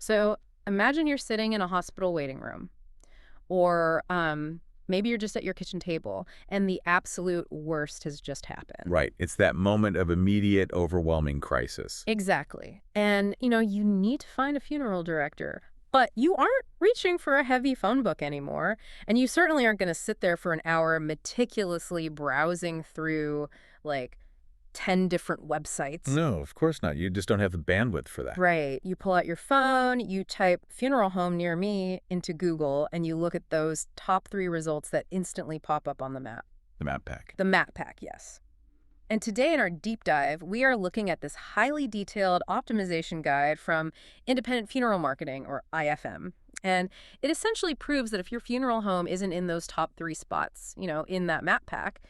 So imagine you're sitting in a hospital waiting room, or maybe you're just at your kitchen table, and the absolute worst has just happened. Right. It's that moment of immediate, overwhelming crisis. Exactly. And, you need to find a funeral director. But you aren't reaching for a heavy phone book anymore. And you certainly aren't going to sit there for an hour meticulously browsing through, like, 10 different websites. No, of course not. You just don't have the bandwidth for that. Right. You pull out your phone, you type funeral home near me into Google, and you look at those top 3 results that instantly pop up on the map. The map pack. The map pack, yes. And today in our deep dive, we are looking at this highly detailed optimization guide from Independent Funeral Marketing, or IFM. And it essentially proves that if your funeral home isn't in those top 3 spots, in that map pack,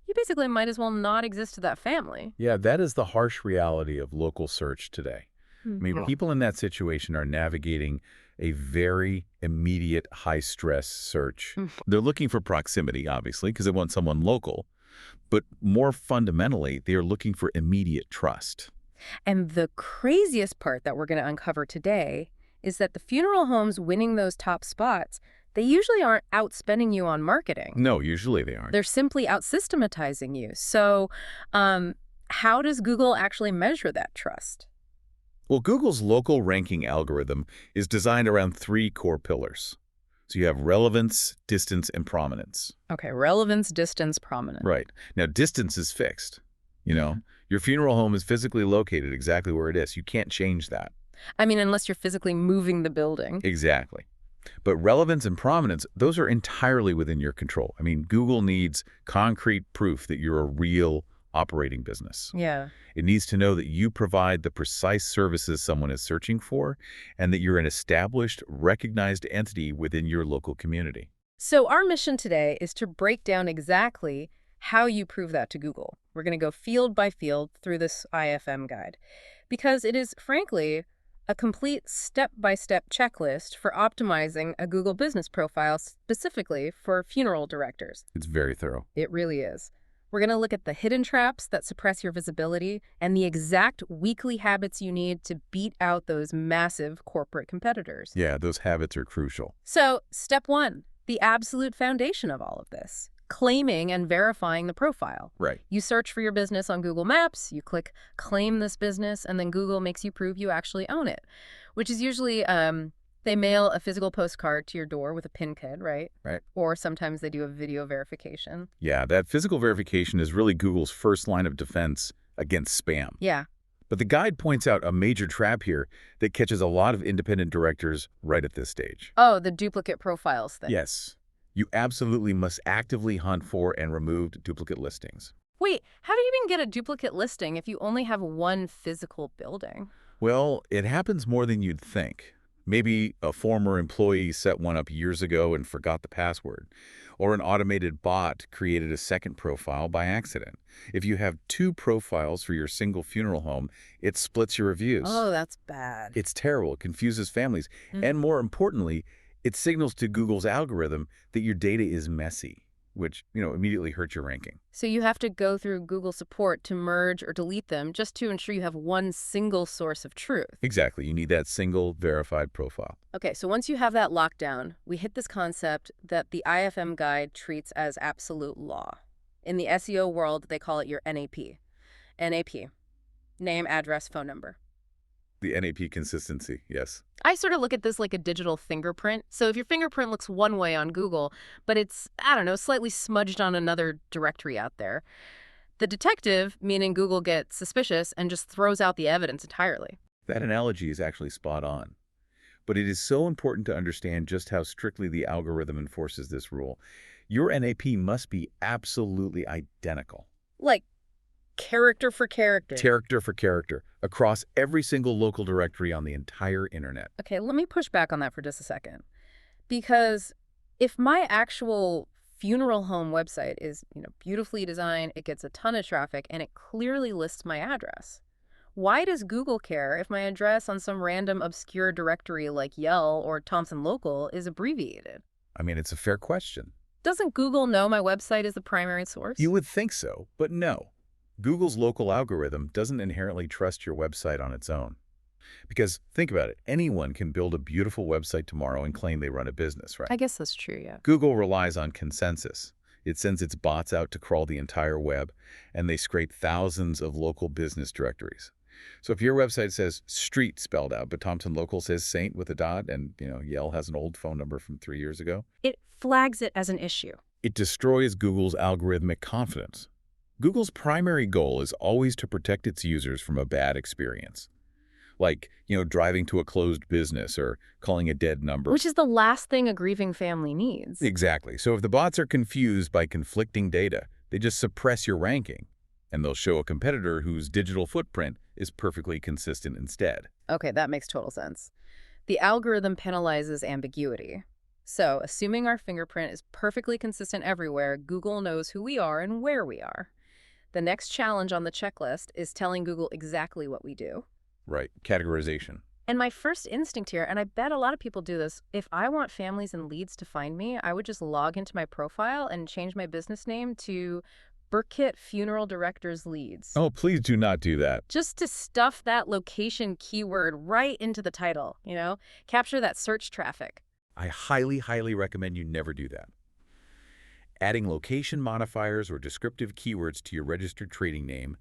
you basically might as well not exist to that family. Yeah, that is the harsh reality of local search today. I mean, Yeah. people in that situation are navigating a very immediate, high-stress search. Mm. They're looking for proximity, obviously, because they want someone local. But more fundamentally, they are looking for immediate trust. And the craziest part that we're going to uncover today is that the funeral homes winning those top spots, they usually aren't outspending you on marketing. No, usually they aren't. They're simply out-systematizing you. So how does Google actually measure that trust? Well, Google's local ranking algorithm is designed around 3 core pillars. So you have relevance, distance, and prominence. Okay, relevance, distance, prominence. Right. Now, distance is fixed. Your funeral home is physically located exactly where it is. You can't change that. I mean, unless you're physically moving the building. Exactly. But relevance and prominence, those are entirely within your control. I mean, Google needs concrete proof that you're a real operating business. Yeah. It needs to know that you provide the precise services someone is searching for and that you're an established, recognized entity within your local community. So our mission today is to break down exactly how you prove that to Google. We're going to go field by field through this IFM guide because it is, frankly, a complete step-by-step checklist for optimizing a Google business profile specifically for funeral directors. It's very thorough. It really is. We're going to look at the hidden traps that suppress your visibility and the exact weekly habits you need to beat out those massive corporate competitors. Yeah, those habits are crucial. So, step 1, the absolute foundation of all of this, claiming and verifying the profile. Right. You search for your business on Google Maps, you click claim this business, and then Google makes you prove you actually own it, which is usually they mail a physical postcard to your door with a pin code, right? Right. Or sometimes they do a video verification. Yeah, that physical verification is really Google's first line of defense against spam. Yeah. But the guide points out a major trap here that catches a lot of independent directors right at this stage. Oh, the duplicate profiles thing. Yes. You absolutely must actively hunt for and remove duplicate listings. Wait, how do you even get a duplicate listing if you only have one physical building? Well, it happens more than you'd think. Maybe a former employee set one up years ago and forgot the password. Or an automated bot created a second profile by accident. If you have 2 profiles for your single funeral home, it splits your reviews. Oh, that's bad. It's terrible. It confuses families. And more importantly, it signals to Google's algorithm that your data is messy, which, immediately hurts your ranking. So you have to go through Google support to merge or delete them just to ensure you have one single source of truth. Exactly. You need that single verified profile. Okay, so once you have that locked down, we hit this concept that the IFM guide treats as absolute law. In the SEO world, they call it your NAP. NAP, name, address, phone number. The NAP consistency, yes. I sort of look at this like a digital fingerprint. So if your fingerprint looks one way on Google, but it's, I don't know, slightly smudged on another directory out there, the detective, meaning Google, gets suspicious and just throws out the evidence entirely. That analogy is actually spot on. But it is so important to understand just how strictly the algorithm enforces this rule. Your NAP must be absolutely identical. Like character for character. Character for character, across every single local directory on the entire internet. Okay, let me push back on that for just a second. Because if my actual funeral home website is, beautifully designed, it gets a ton of traffic, and it clearly lists my address, why does Google care if my address on some random obscure directory like Yell or Thompson Local is abbreviated? I mean, it's a fair question. Doesn't Google know my website is the primary source? You would think so, but no. Google's local algorithm doesn't inherently trust your website on its own. Because think about it, anyone can build a beautiful website tomorrow and claim they run a business, I right? guess that's true, yeah. Google relies on consensus. It sends its bots out to crawl the entire web, and they scrape thousands of local business directories. So if your website says street spelled out, but Thompson Local says Saint with a dot, and Yale has an old phone number from 3 years ago, It flags it as an issue. it destroys Google's algorithmic confidence. Google's primary goal is always to protect its users from a bad experience, like, driving to a closed business or calling a dead number. Which is the last thing a grieving family needs. Exactly. So if the bots are confused by conflicting data, they just suppress your ranking, and they'll show a competitor whose digital footprint is perfectly consistent instead. Okay, that makes total sense. The algorithm penalizes ambiguity. So, assuming our fingerprint is perfectly consistent everywhere, Google knows who we are and where we are. The next challenge on the checklist is telling Google exactly what we do. Right. Categorization. And my first instinct here, and I bet a lot of people do this, if I want families and leads to find me, I would just log into my profile and change my business name to Burkitt Funeral Directors Leads. Oh, please do not do that. Just to stuff that location keyword right into the title, capture that search traffic. I highly, highly recommend you never do that. Adding location modifiers or descriptive keywords to your registered trading name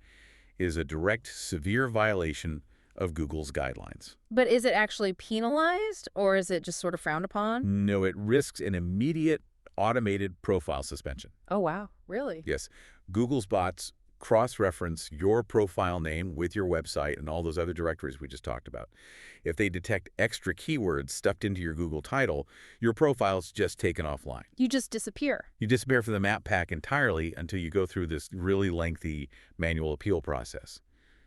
is a direct, severe violation of Google's guidelines. But is it actually penalized, or is it just sort of frowned upon? No, it risks an immediate automated profile suspension. Oh, wow. Really? Yes, Google's bots cross-reference your profile name with your website and all those other directories we just talked about. If they detect extra keywords stuffed into your Google title, your profile's just taken offline. You just disappear. You disappear from the map pack entirely until you go through this really lengthy manual appeal process.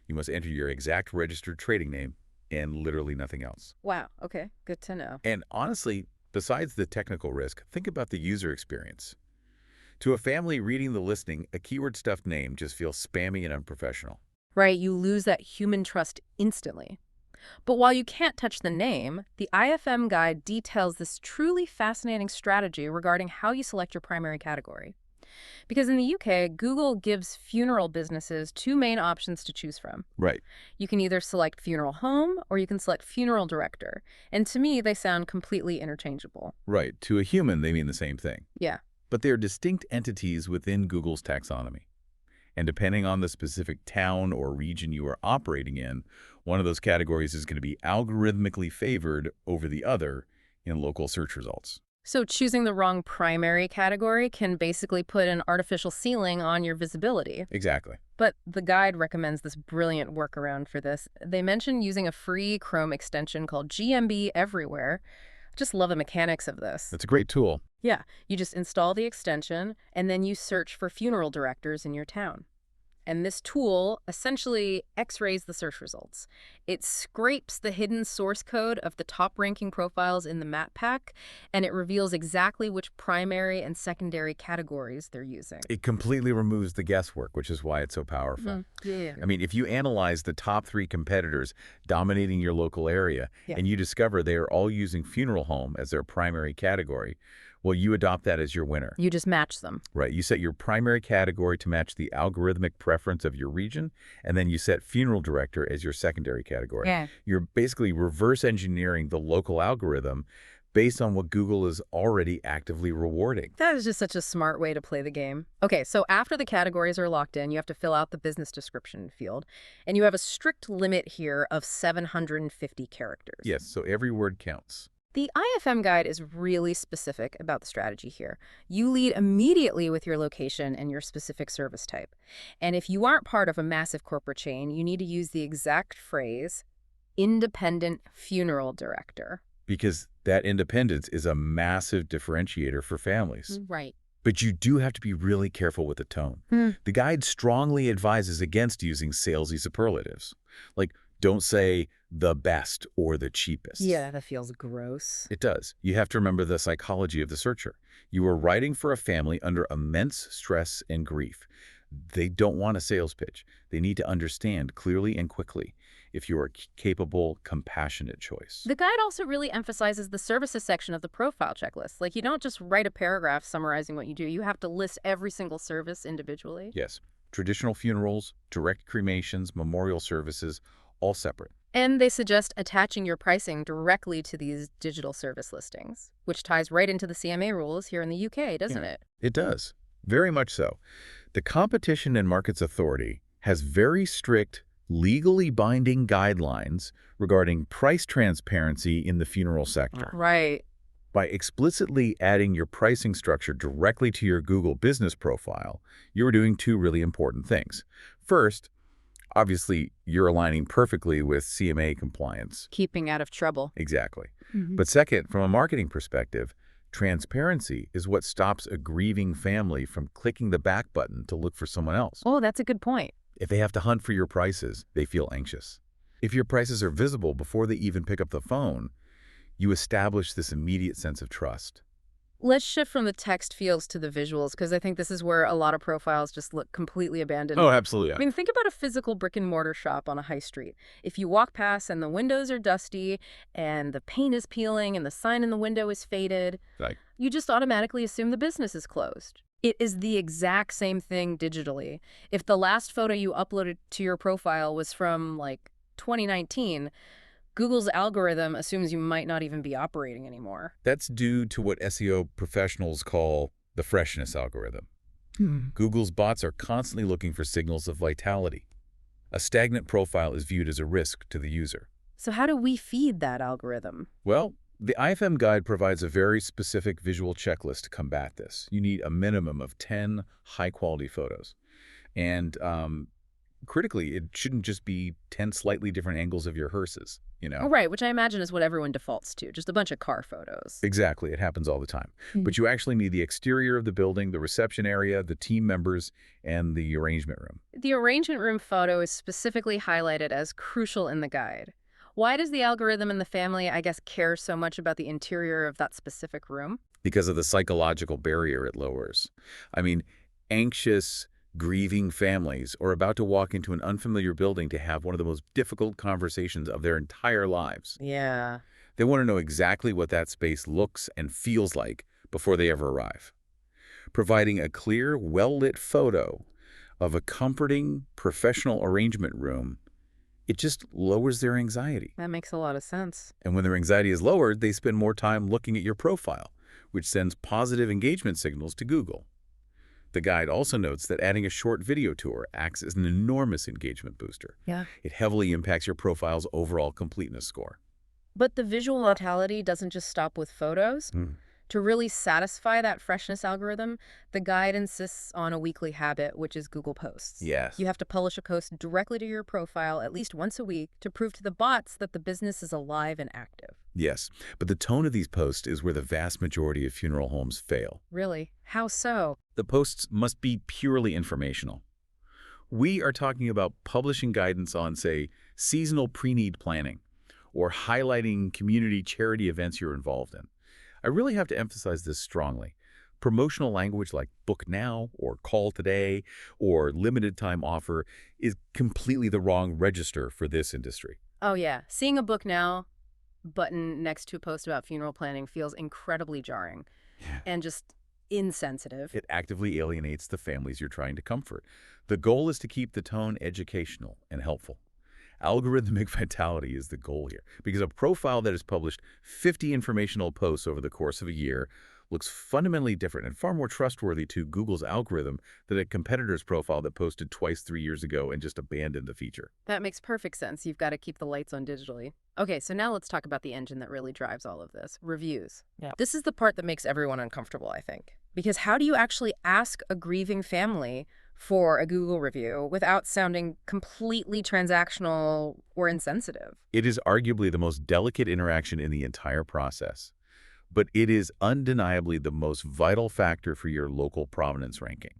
You must enter your exact registered trading name and literally nothing else. Wow. Okay. Good to know. And honestly, besides the technical risk, think about the user experience. To a family reading the listing, a keyword-stuffed name just feels spammy and unprofessional. Right. You lose that human trust instantly. But while you can't touch the name, the IFM guide details this truly fascinating strategy regarding how you select your primary category. Because in the UK, Google gives funeral businesses two main options to choose from. Right. You can either select funeral home or you can select funeral director. And to me, they sound completely interchangeable. Right. To a human, they mean the same thing. Yeah. But they're distinct entities within Google's taxonomy. And depending on the specific town or region you are operating in, one of those categories is going to be algorithmically favored over the other in local search results. So choosing the wrong primary category can basically put an artificial ceiling on your visibility. Exactly. But the guide recommends this brilliant workaround for this. They mention using a free Chrome extension called GMB Everywhere. I just love the mechanics of this. That's a great tool. Yeah, you just install the extension, and then you search for funeral directors in your town. And this tool essentially x-rays the search results. It scrapes the hidden source code of the top-ranking profiles in the map pack, and it reveals exactly which primary and secondary categories they're using. It completely removes the guesswork, which is why it's so powerful. Yeah. I mean, if you analyze the top 3 competitors dominating your local area, Yeah. and you discover they are all using funeral home as their primary category, well, you adopt that as your winner. You just match them. Right. You set your primary category to match the algorithmic preference of your region, and then you set funeral director as your secondary category. Yeah. You're basically reverse engineering the local algorithm based on what Google is already actively rewarding. That is just such a smart way to play the game. Okay, so after the categories are locked in, you have to fill out the business description field, and you have a strict limit here of 750 characters. Yes, so every word counts. The IFM guide is really specific about the strategy here. You lead immediately with your location and your specific service type. And if you aren't part of a massive corporate chain, you need to use the exact phrase, independent funeral director. Because that independence is a massive differentiator for families. Right. But you do have to be really careful with the tone. The guide strongly advises against using salesy superlatives. Like, don't say the best or the cheapest. Yeah, that feels gross. It does. You have to remember the psychology of the searcher. You are writing for a family under immense stress and grief. They don't want a sales pitch. They need to understand clearly and quickly if you are a capable, compassionate choice. The guide also really emphasizes the services section of the profile checklist. Like, you don't just write a paragraph summarizing what you do. You have to list every single service individually. Yes. Traditional funerals, direct cremations, memorial services, all separate. And they suggest attaching your pricing directly to these digital service listings, which ties right into the CMA rules here in the UK, doesn't Yeah. it? It does. Very much so. The Competition and Markets Authority has very strict, legally binding guidelines regarding price transparency in the funeral sector. Right. By explicitly adding your pricing structure directly to your Google business profile, you're doing two really important things. First, obviously, you're aligning perfectly with CMA compliance. Keeping out of trouble. Exactly. Hmm. But second, from a marketing perspective, transparency is what stops a grieving family from clicking the back button to look for someone else. Oh, that's a good point. If they have to hunt for your prices, they feel anxious. If your prices are visible before they even pick up the phone, you establish this immediate sense of trust. Let's shift from the text fields to the visuals, because I think this is where a lot of profiles just look completely abandoned. Oh, absolutely. I mean, think about a physical brick and mortar shop on a high street. If you walk past and the windows are dusty and the paint is peeling and the sign in the window is faded, Like, you just automatically assume the business is closed. It is the exact same thing digitally. If the last photo you uploaded to your profile was from, like, 2019, Google's algorithm assumes you might not even be operating anymore. that's due to what SEO professionals call the freshness algorithm. Google's bots are constantly looking for signals of vitality. A stagnant profile is viewed as a risk to the user. So how do we feed that algorithm? Well, the IFM guide provides a very specific visual checklist to combat this. You need a minimum of 10 high-quality photos. And critically, it shouldn't just be 10 slightly different angles of your hearses, you know? Oh, right, which I imagine is what everyone defaults to, just a bunch of car photos. Exactly. It happens all the time. Mhm. But you actually need the exterior of the building, the reception area, the team members, and the arrangement room. The arrangement room photo is specifically highlighted as crucial in the guide. Why does the algorithm and the family, I guess, care so much about the interior of that specific room? Because of the psychological barrier it lowers. I mean, anxious, grieving families are about to walk into an unfamiliar building to have one of the most difficult conversations of their entire lives. Yeah. They want to know exactly what that space looks and feels like before they ever arrive. Providing a clear, well-lit photo of a comforting, professional arrangement room, it just lowers their anxiety. That makes a lot of sense. And when their anxiety is lowered, they spend more time looking at your profile, which sends positive engagement signals to Google. The guide also notes that adding a short video tour acts as an enormous engagement booster. Yeah. It heavily impacts your profile's overall completeness score. But the visual vitality doesn't just stop with photos. Hmm. To really satisfy that freshness algorithm, the guide insists on a weekly habit, which is Google Posts. Yes. You have to publish a post directly to your profile at least once a week to prove to the bots that the business is alive and active. Yes, but the tone of these posts is where the vast majority of funeral homes fail. Really? How so? The posts must be purely informational. We are talking about publishing guidance on, say, seasonal pre-need planning or highlighting community charity events you're involved in. I really have to emphasize this strongly. Promotional language like book now or call today or limited time offer is completely the wrong register for this industry. Oh, yeah. Seeing a book now button next to a post about funeral planning feels incredibly jarring and just insensitive. It actively alienates the families you're trying to comfort. The goal is to keep the tone educational and helpful. Algorithmic vitality is the goal here, because a profile that has published 50 informational posts over the course of a year looks fundamentally different and far more trustworthy to Google's algorithm than a competitor's profile that posted twice 3 years ago and just abandoned the feature. That makes perfect sense. You've got to keep the lights on digitally. Okay, so now let's talk about the engine that really drives all of this, reviews. Yeah. This is the part that makes everyone uncomfortable, I think. Because how do you actually ask a grieving family for a Google review without sounding completely transactional or insensitive? It is arguably the most delicate interaction in the entire process, but it is undeniably the most vital factor for your local prominence ranking.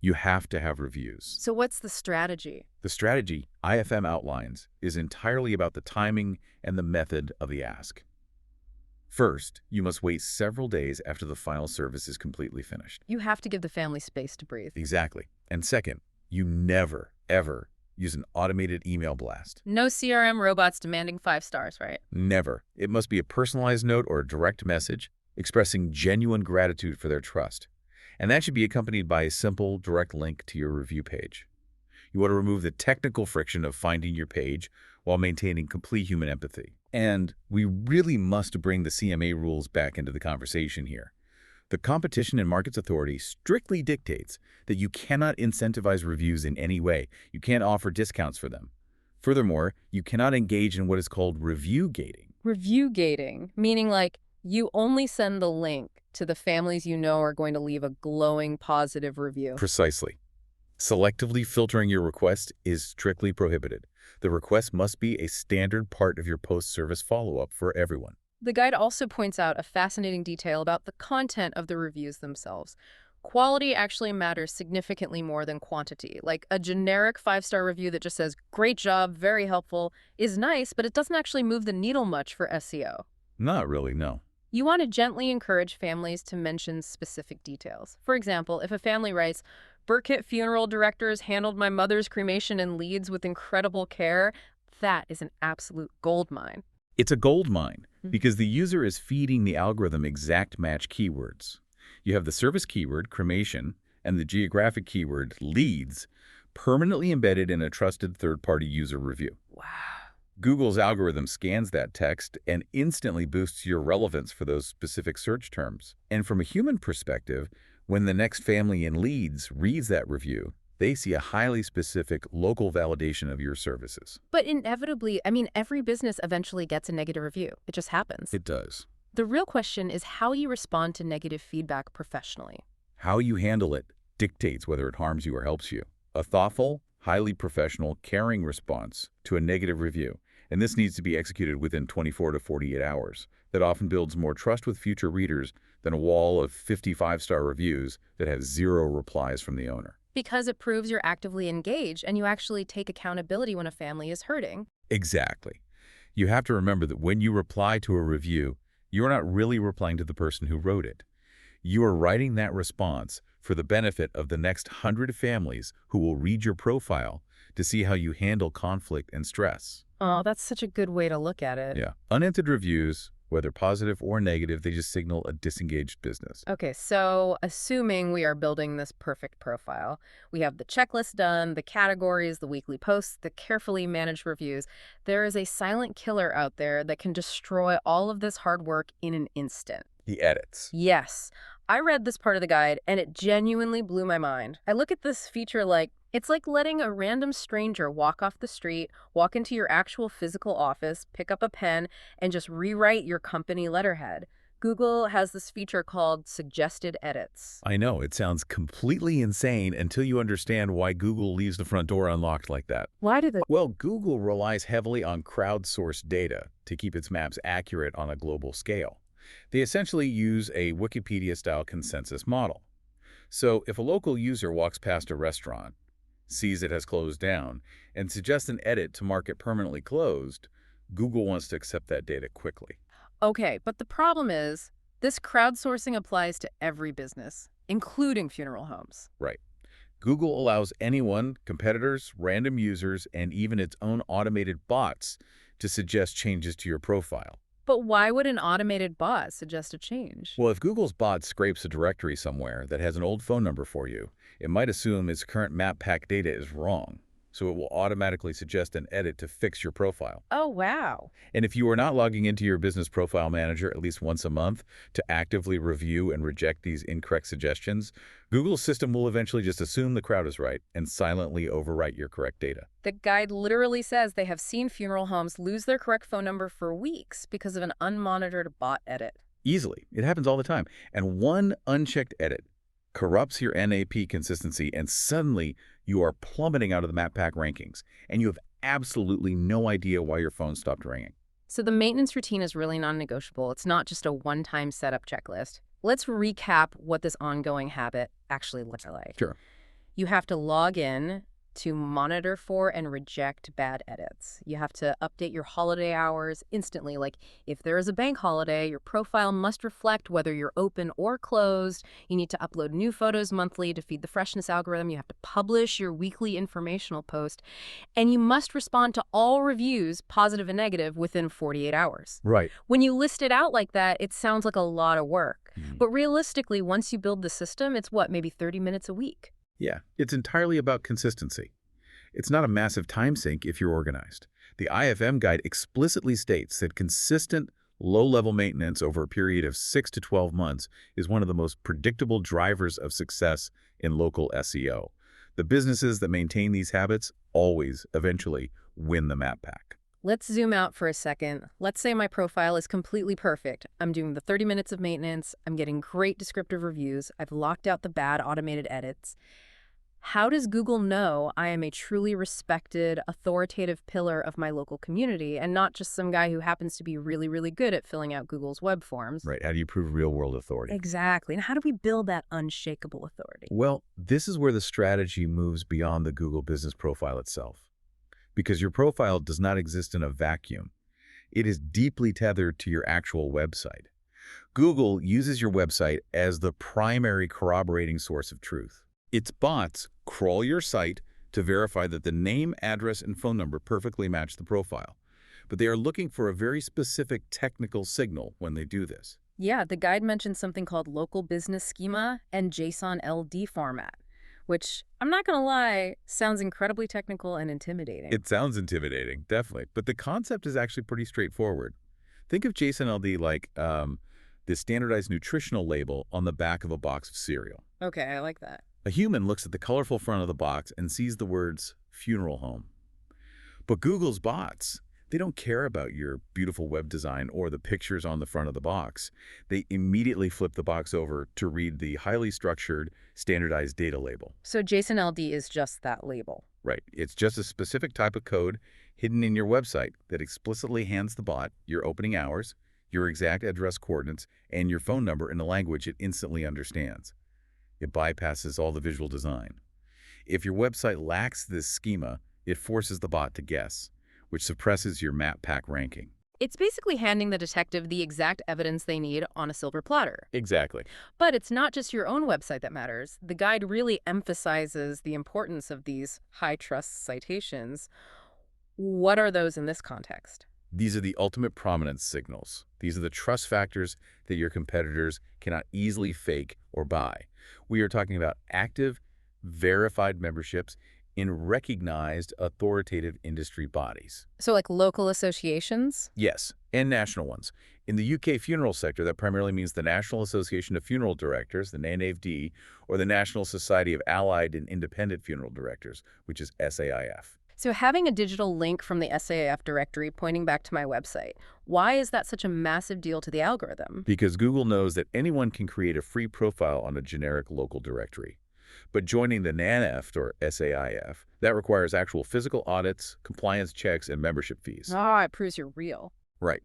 You have to have reviews. So what's the strategy? The strategy IFM outlines is entirely about the timing and the method of the ask. First, you must wait several days after the final service is completely finished. You have to give the family space to breathe. Exactly. And second, you never, ever use an automated email blast. No CRM robots demanding 5 stars, right? Never. It must be a personalized note or a direct message expressing genuine gratitude for their trust. And that should be accompanied by a simple, direct link to your review page. You want to remove the technical friction of finding your page while maintaining complete human empathy. And we really must bring the CMA rules back into the conversation here. The Competition and Markets Authority strictly dictates that you cannot incentivize reviews in any way. You can't offer discounts for them. Furthermore, you cannot engage in what is called review gating. Review gating, meaning like you only send the link to the families you know are going to leave a glowing positive review. Precisely. Selectively filtering your request is strictly prohibited. The request must be a standard part of your post-service follow-up for everyone. The guide also points out a fascinating detail about the content of the reviews themselves. Quality actually matters significantly more than quantity. Like a generic 5-star review that just says, "Great job, very helpful," is nice, but it doesn't actually move the needle much for SEO. Not really, no. You want to gently encourage families to mention specific details. For example, if a family writes, "Burkitt Funeral Directors handled my mother's cremation in Leeds with incredible care," that is an absolute goldmine. It's a gold mine because the user is feeding the algorithm exact match keywords. You have the service keyword, cremation, and the geographic keyword, Leeds, permanently embedded in a trusted third-party user review. Wow. Google's algorithm scans that text and instantly boosts your relevance for those specific search terms. And from a human perspective, when the next family in Leeds reads that review, they see a highly specific local validation of your services. But inevitably, every business eventually gets a negative review. It just happens. It does. The real question is how you respond to negative feedback professionally. How you handle it dictates whether it harms you or helps you. A thoughtful, highly professional, caring response to a negative review, and this needs to be executed within 24 to 48 hours, that often builds more trust with future readers than a wall of 55-star reviews that have 0 replies from the owner. Because it proves you're actively engaged and you actually take accountability when a family is hurting. Exactly. You have to remember that when you reply to a review, you're not really replying to the person who wrote it. You are writing that response for the benefit of the next 100 families who will read your profile to see how you handle conflict and stress. Oh, that's such a good way to look at it. Yeah. Unanswered reviews, whether positive or negative, they just signal a disengaged business. Okay, so assuming we are building this perfect profile, we have the checklist done, the categories, the weekly posts, the carefully managed reviews. There is a silent killer out there that can destroy all of this hard work in an instant. The edits. Yes. I read this part of the guide, and it genuinely blew my mind. I look at this feature like, it's like letting a random stranger walk off the street, walk into your actual physical office, pick up a pen, and just rewrite your company letterhead. Google has this feature called suggested edits. I know, it sounds completely insane until you understand why Google leaves the front door unlocked like that. Why do they? Well, Google relies heavily on crowdsourced data to keep its maps accurate on a global scale. They essentially use a Wikipedia-style consensus model. So if a local user walks past a restaurant, sees it has closed down, and suggests an edit to mark it permanently closed, Google wants to accept that data quickly. Okay, but the problem is, this crowdsourcing applies to every business, including funeral homes. Right. Google allows anyone, competitors, random users, and even its own automated bots to suggest changes to your profile. But why would an automated bot suggest a change? Well, if Google's bot scrapes a directory somewhere that has an old phone number for you, it might assume its current map pack data is wrong, so it will automatically suggest an edit to fix your profile. Oh, wow. And if you are not logging into your business profile manager at least once a month to actively review and reject these incorrect suggestions, Google's system will eventually just assume the crowd is right and silently overwrite your correct data. The guide literally says they have seen funeral homes lose their correct phone number for weeks because of an unmonitored bot edit. Easily. It happens all the time. And one unchecked edit corrupts your NAP consistency, and suddenly you are plummeting out of the map pack rankings, and you have absolutely no idea why your phone stopped ringing. So the maintenance routine is really non-negotiable. It's not just a one-time setup checklist. Let's recap what this ongoing habit actually looks like. Sure. You have to log in to monitor for and reject bad edits. You have to update your holiday hours instantly. Like if there is a bank holiday, your profile must reflect whether you're open or closed. You need to upload new photos monthly to feed the freshness algorithm. You have to publish your weekly informational post. And you must respond to all reviews, positive and negative, within 48 hours. Right. When you list it out like that, it sounds like a lot of work. But realistically, once you build the system, it's what, maybe 30 minutes a week? Yeah, it's entirely about consistency. It's not a massive time sink if you're organized. The IFM guide explicitly states that consistent, low-level maintenance over a period of 6 to 12 months is one of the most predictable drivers of success in local SEO. The businesses that maintain these habits always, eventually, win the map pack. Let's zoom out for a second. Let's say my profile is completely perfect. I'm doing the 30 minutes of maintenance. I'm getting great descriptive reviews. I've locked out the bad automated edits. How does Google know I am a truly respected, authoritative pillar of my local community and not just some guy who happens to be really, really good at filling out Google's web forms? Right. How do you prove real-world authority? Exactly. And how do we build that unshakable authority? Well, this is where the strategy moves beyond the Google business profile itself. Because your profile does not exist in a vacuum. It is deeply tethered to your actual website. Google uses your website as the primary corroborating source of truth. Its bots crawl your site to verify that the name, address, and phone number perfectly match the profile. But they are looking for a very specific technical signal when they do this. Yeah, the guide mentioned something called local business schema and JSON LD format, which, I'm not going to lie, sounds incredibly technical and intimidating. It sounds intimidating, definitely. But the concept is actually pretty straightforward. Think of JSON LD like the standardized nutritional label on the back of a box of cereal. Okay, I like that. A human looks at the colorful front of the box and sees the words funeral home. But Google's bots, they don't care about your beautiful web design or the pictures on the front of the box. They immediately flip the box over to read the highly structured, standardized data label. So JSON LD is just that label. Right. It's just a specific type of code hidden in your website that explicitly hands the bot your opening hours, your exact address coordinates, and your phone number in a language it instantly understands. It bypasses all the visual design. If your website lacks this schema, it forces the bot to guess, which suppresses your map pack ranking. It's basically handing the detective the exact evidence they need on a silver platter. Exactly. But it's not just your own website that matters. The guide really emphasizes the importance of these high-trust citations. What are those in this context? These are the ultimate prominence signals. These are the trust factors that your competitors cannot easily fake or buy. We are talking about active, verified memberships in recognized authoritative industry bodies. So like local associations? Yes, and national ones. In the UK funeral sector, that primarily means the National Association of Funeral Directors, the NAFD, or the National Society of Allied and Independent Funeral Directors, which is SAIF. So having a digital link from the SAF directory pointing back to my website, why is that such a massive deal to the algorithm? Because Google knows that anyone can create a free profile on a generic local directory. But joining the NANEFT, or SAIF, that requires actual physical audits, compliance checks, and membership fees. Ah, it proves you're real. Right.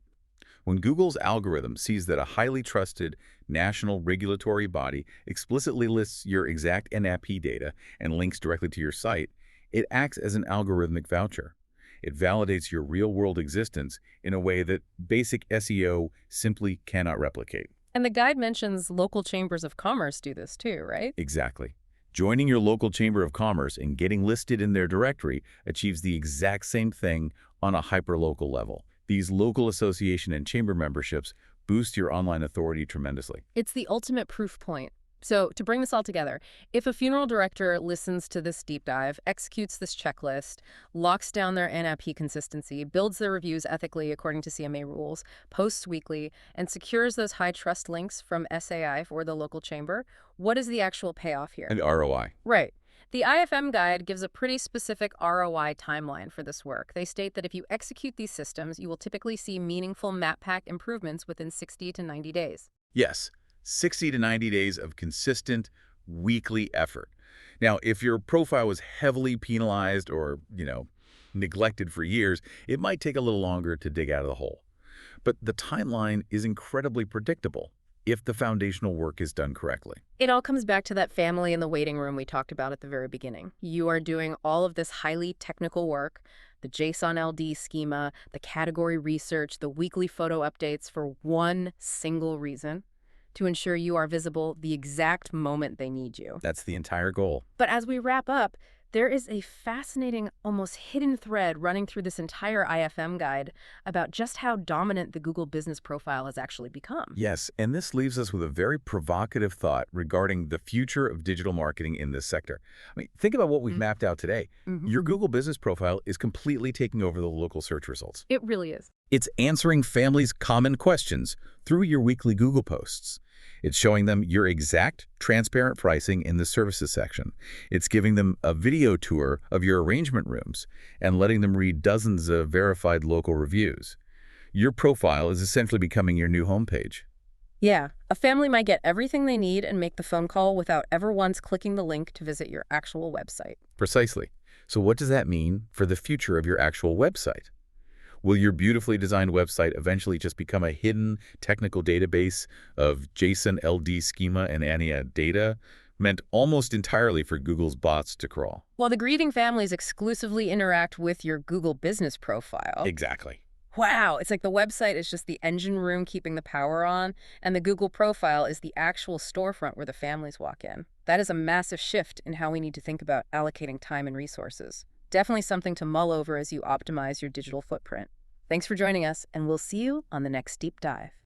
When Google's algorithm sees that a highly trusted national regulatory body explicitly lists your exact NAP data and links directly to your site, it acts as an algorithmic voucher. It validates your real-world existence in a way that basic SEO simply cannot replicate. And the guide mentions local chambers of commerce do this too, right? Exactly. Joining your local chamber of commerce and getting listed in their directory achieves the exact same thing on a hyperlocal level. These local association and chamber memberships boost your online authority tremendously. It's the ultimate proof point. So to bring this all together, if a funeral director listens to this deep dive, executes this checklist, locks down their NAP consistency, builds their reviews ethically according to CMA rules, posts weekly, and secures those high trust links from SAI or the local chamber, what is the actual payoff here? And ROI. Right. The IFM guide gives a pretty specific ROI timeline for this work. They state that if you execute these systems, you will typically see meaningful map pack improvements within 60 to 90 days. Yes. 60 to 90 days of consistent weekly effort. Now, if your profile was heavily penalized or, neglected for years, it might take a little longer to dig out of the hole. But the timeline is incredibly predictable if the foundational work is done correctly. It all comes back to that family in the waiting room we talked about at the very beginning. You are doing all of this highly technical work, the JSON LD schema, the category research, the weekly photo updates for one single reason: to ensure you are visible the exact moment they need you. That's the entire goal. But as we wrap up, There is a fascinating, almost hidden thread running through this entire IFM guide about just how dominant the Google business profile has actually become. Yes, and this leaves us with a very provocative thought regarding the future of digital marketing in this sector. I mean, think about what we've mapped out today. Mm-hmm. Your Google business profile is completely taking over the local search results. It really is. It's answering families' common questions through your weekly Google posts. It's showing them your exact, transparent pricing in the services section. It's giving them a video tour of your arrangement rooms and letting them read dozens of verified local reviews. Your profile is essentially becoming your new homepage. Yeah, a family might get everything they need and make the phone call without ever once clicking the link to visit your actual website. Precisely. So what does that mean for the future of your actual website? Will your beautifully designed website eventually just become a hidden technical database of JSON LD schema and ANIA data meant almost entirely for Google's bots to crawl? While the greeting families exclusively interact with your Google business profile. Exactly. Wow, it's like the website is just the engine room keeping the power on, and the Google profile is the actual storefront where the families walk in. That is a massive shift in how we need to think about allocating time and resources. Definitely something to mull over as you optimize your digital footprint. Thanks for joining us, and we'll see you on the next deep dive.